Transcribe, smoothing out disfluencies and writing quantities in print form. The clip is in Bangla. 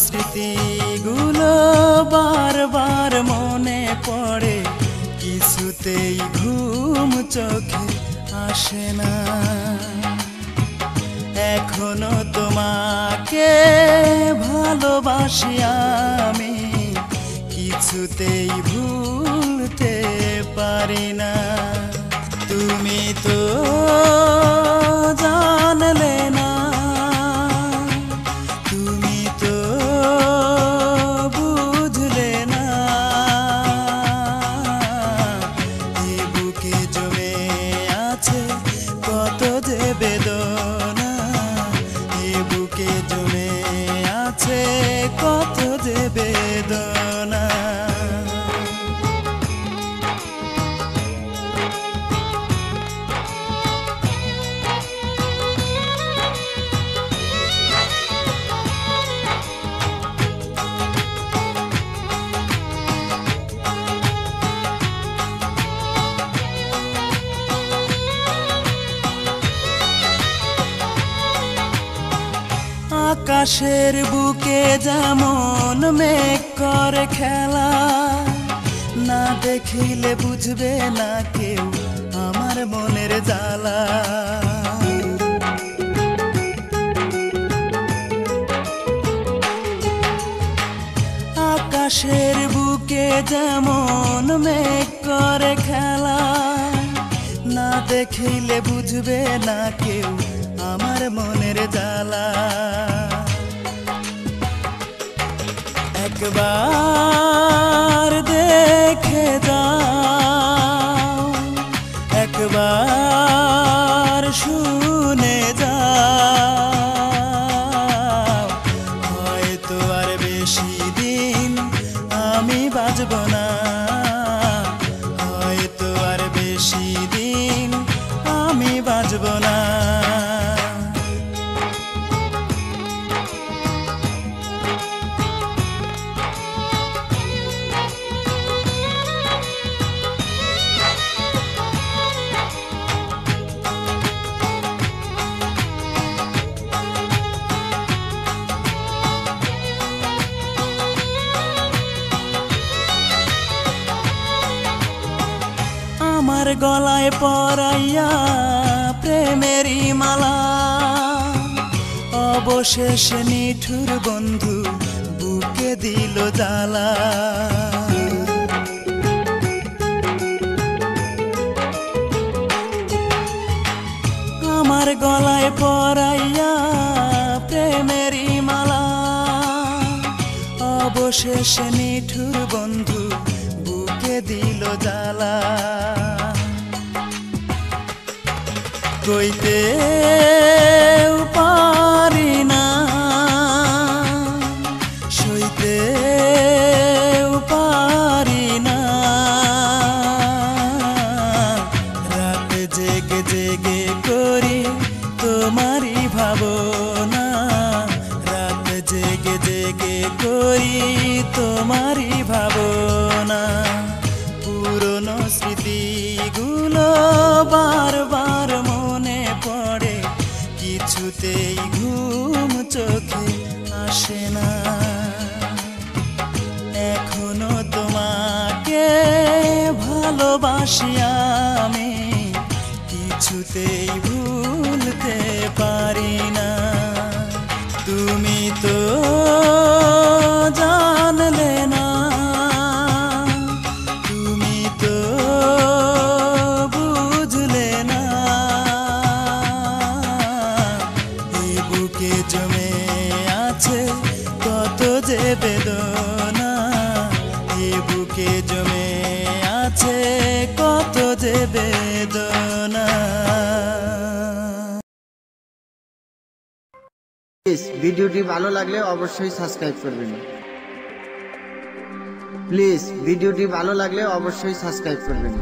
স্মৃতিগুলো বারবার মনে পড়ে, কিছুতেই ঘুম চোখে আসে না। এখনো তোমাকে ভালোবাসি আমি, কিছুতেই ভুলতে পারি না। তুমি তো জানলে না, তুমি তো বুঝলে না, এ বুকে জমে আছে কত যে বেদনা, এ বুকে জমে আছে কত যে বেদনা। আকাশের বুকে যেমন মেঘ করে খেলা, না দেখিলে বুঝবে না কেউ আমার মনের জ্বালা। আকাশের বুকে যেমন মেঘ করে খেলা, না দেখিলে বুঝবে না কেউ আমার মনের জ্বালা। একবার দেখে যাও, একবার শুনে যাও, হয়তো আর বেশি দিন আমি বাঁচব না, হয়তো আর বেশি দিন আমি বাঁচব না। আমার গলায় পরাইয়া প্রেমেরই মালা, অবশেষে নিঠুর বন্ধু বুকে দিল জ্বালা। আমার গলায় পরাইয়া প্রেমেরই মালা, অবশেষে নিঠুর বন্ধু বুকে দিল জ্বালা। কইতে পারি না, সইতে পারি না, রাত জেগে জেগে করি তোমারই ভাবনা, রাত জেগে জেগে করি তোমারই ভাবনা। পুরনো স্মৃতিগুলো বারবার মনে পড়ে, কিছুতেই ঘুম চোখে আসে না। এখনো তোমাকে ভালোবাসি আমি, কিছুতেই ভুলতে পারি না। তুমি তো জানলে না, তুমি তো বুঝলে না, এ বুকে জমে আছে কত যে বেদনা, এ বুকে জমে আছে কত যে বেদনা। ভিডিওটি ভালো লাগলে অবশ্যই সাবস্ক্রাইব করবেন। প্লিজ ভিডিওটি ভালো লাগলে অবশ্যই সাবস্ক্রাইব করবেন।